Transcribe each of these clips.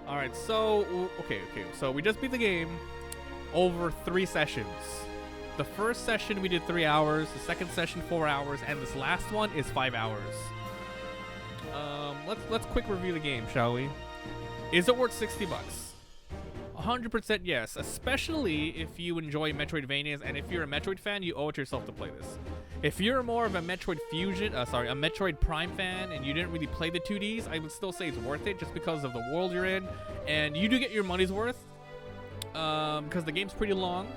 All right, so okay. So we just beat the game over 3 sessions. The first session we did 3 hours, the second session 4 hours, and this last one is 5 hours. Let's quick review the game, shall we? Is it worth $60? 100% yes, especially if you enjoy Metroidvanias, and if you're a Metroid fan, you owe it to yourself to play this. If you're more of a Metroid a Metroid Prime fan, and you didn't really play the 2Ds, I would still say it's worth it just because of the world you're in, and you do get your money's worth, because the game's pretty long.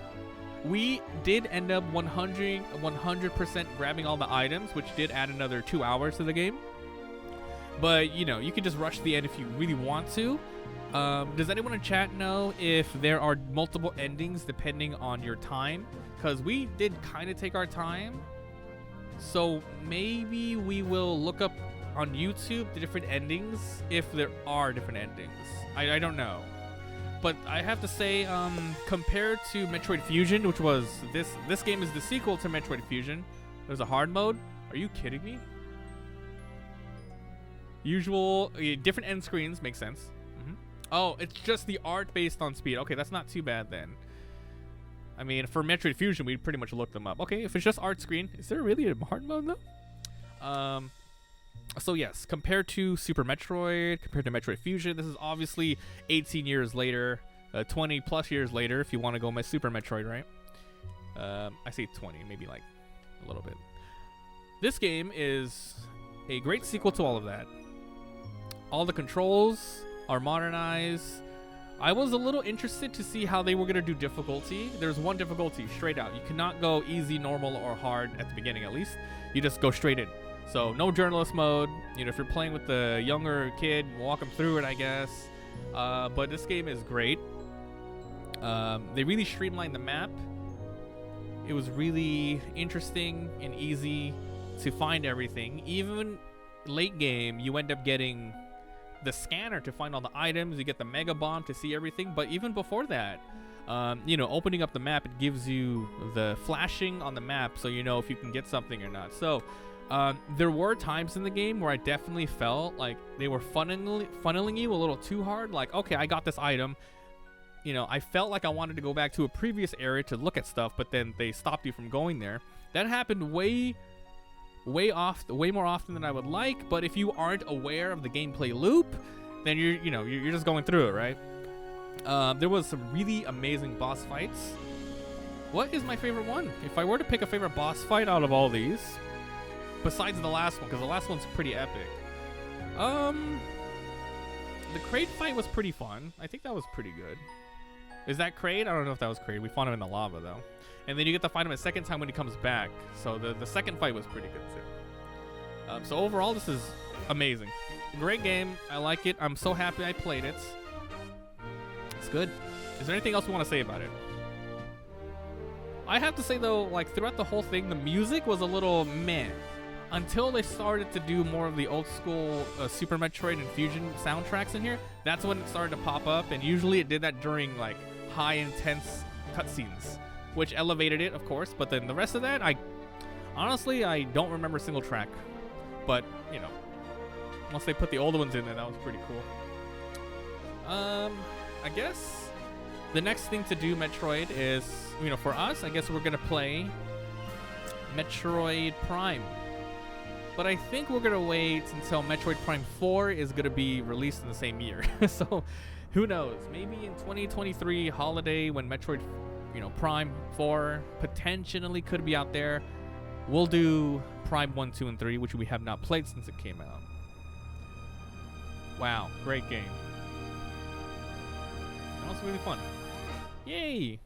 We did end up 100% grabbing all the items, which did add another 2 hours to the game. But, you know, you can just rush the end if you really want to. Does anyone in chat know if there are multiple endings depending on your time? Because we did kind of take our time. So maybe we will look up on YouTube the different endings if there are different endings. I don't know. But I have to say, compared to Metroid Fusion, which was this game is the sequel to Metroid Fusion. There's a hard mode. Are you kidding me? Usual, different end screens, makes sense. Oh, it's just the art based on speed. Okay, that's not too bad then. I mean, for Metroid Fusion, we pretty much looked them up. Okay, if it's just art screen, is there really a hard mode though? So yes, compared to Super Metroid, compared to Metroid Fusion, this is obviously 18 years later, 20 plus years later, if you want to go with Super Metroid, right? I say 20, maybe like a little bit. This game is a great sequel to all of that. All the controls are modernized. I was a little interested to see how they were going to do difficulty. There's one difficulty straight out. You cannot go easy, normal, or hard at the beginning at least. You just go straight in. So no journalist mode. You know, if you're playing with the younger kid, walk them through it, I guess. But this game is great. They really streamlined the map. It was really interesting and easy to find everything. Even late game, you end up getting the scanner to find all the items. You get the mega bomb to see everything. But even before that, you know, opening up the map, it gives you the flashing on the map so you know if you can get something or not. So there were times in the game where I definitely felt like they were funneling you a little too hard. Like, okay, I got this item. You know, I felt like I wanted to go back to a previous area to look at stuff, but then they stopped you from going there. That happened way more often than I would like. But if you aren't aware of the gameplay loop, then you're just going through it, right? There was some really amazing boss fights. What is my favorite one? If I were to pick a favorite boss fight out of all these, besides the last one, because the last one's pretty epic, the crate fight was pretty fun. I think that was pretty good. Is that Kraid? I don't know if that was Kraid. We fought him in the lava, though. And then you get to fight him a second time when he comes back. So the second fight was pretty good, too. So overall, this is amazing. Great game. I like it. I'm so happy I played it. It's good. Is there anything else you want to say about it? I have to say, though, like, throughout the whole thing, the music was a little meh. Until they started to do more of the old school Super Metroid and Fusion soundtracks in here, that's when it started to pop up. And usually it did that during, like, high intense cutscenes, which elevated it, of course. But then the rest of that, I don't remember a single track. But, you know, unless they put the older ones in there, that was pretty cool. I guess the next thing to do Metroid is, you know, for us, I guess we're gonna play Metroid Prime. But I think we're gonna wait until Metroid Prime 4 is gonna be released in the same year. So who knows? Maybe in 2023 holiday, when Metroid, you know, Prime 4 potentially could be out there, we'll do Prime 1, 2, and 3, which we have not played since it came out. Wow, great game. That was really fun. Yay!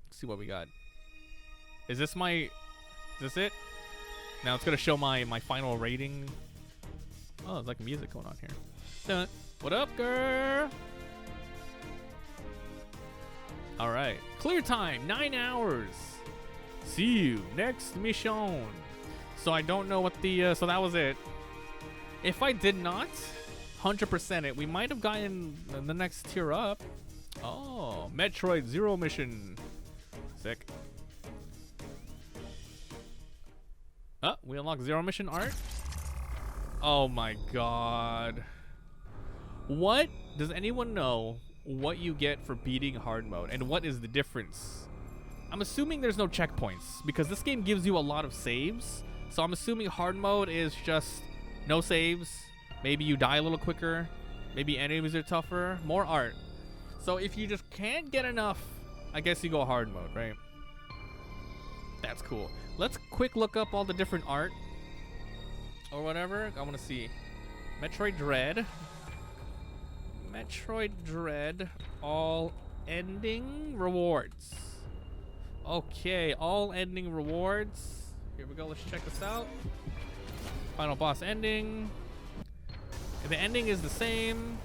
Let's see what we got. Is this it? Now it's gonna show my final rating. Oh, there's like music going on here. Dun. What up, girl? All right, clear time, 9 hours. See you next mission. So I don't know what the so that was it. If I did not 100% it, we might have gotten the next tier up. Oh, Metroid Zero mission. Sick. We unlocked Zero mission art. Oh my god. What does anyone know what you get for beating hard mode, and what is the difference? I'm assuming there's no checkpoints because this game gives you a lot of saves. So I'm assuming hard mode is just no saves. Maybe you die a little quicker. Maybe enemies are tougher. More art. So if you just can't get enough, I guess you go hard mode, right? That's cool. Let's quick look up all the different art or whatever. I want to see. Metroid Dread. Metroid Dread. All ending rewards. Okay, all ending rewards. Here we go. Let's check this out. Final boss ending. If the ending is the same.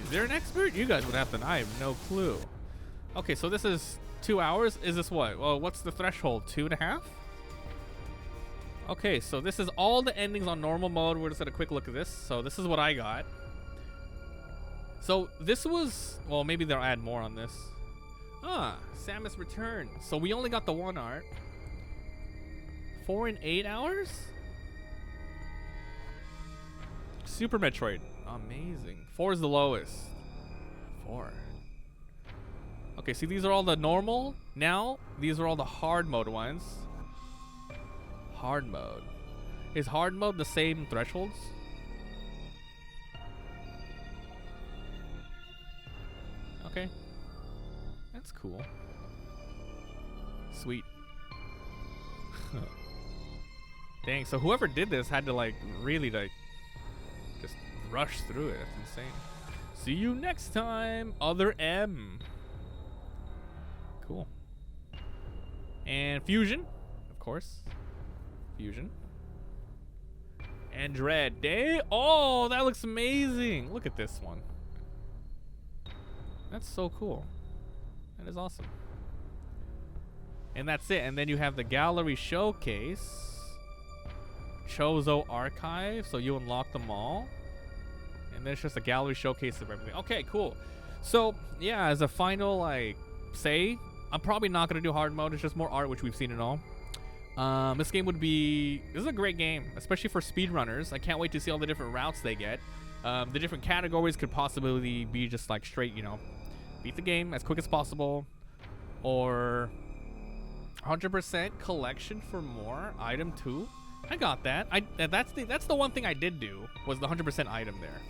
Is there an expert? You guys would have to. I have no clue. Okay, so this is 2 hours. Is this what? Well, what's the threshold? 2.5? Okay, so this is all the endings on normal mode. We're just gonna quick look at this. So this is what I got. So this was, well, maybe they'll add more on this. Ah, Samus returns. So we only got the one art. 4 and 8 hours? Super Metroid. Amazing. 4 is the lowest. 4. Okay, see, these are all the normal. Now, these are all the hard mode ones. Hard mode. Is hard mode the same thresholds? Okay. That's cool. Sweet. Dang, so whoever did this had to like really like just rush through it. That's insane. See you next time, other M. Cool. And Fusion, of course. Fusion. And Dread. Day. Oh, that looks amazing. Look at this one. That's so cool. That is awesome. And that's it. And then you have the gallery showcase. Chozo archive. So you unlock them all. And then it's just a gallery showcase of everything. Okay, cool. So, yeah, as a final, like, say, I'm probably not going to do hard mode. It's just more art, which we've seen and all. This game would be... This is a great game, especially for speedrunners. I can't wait to see all the different routes they get. The different categories could possibly be just, like, straight, you know, beat the game as quick as possible. Or 100% collection for more. Item 2. I got that. That's the one thing I did do, was the 100% item there.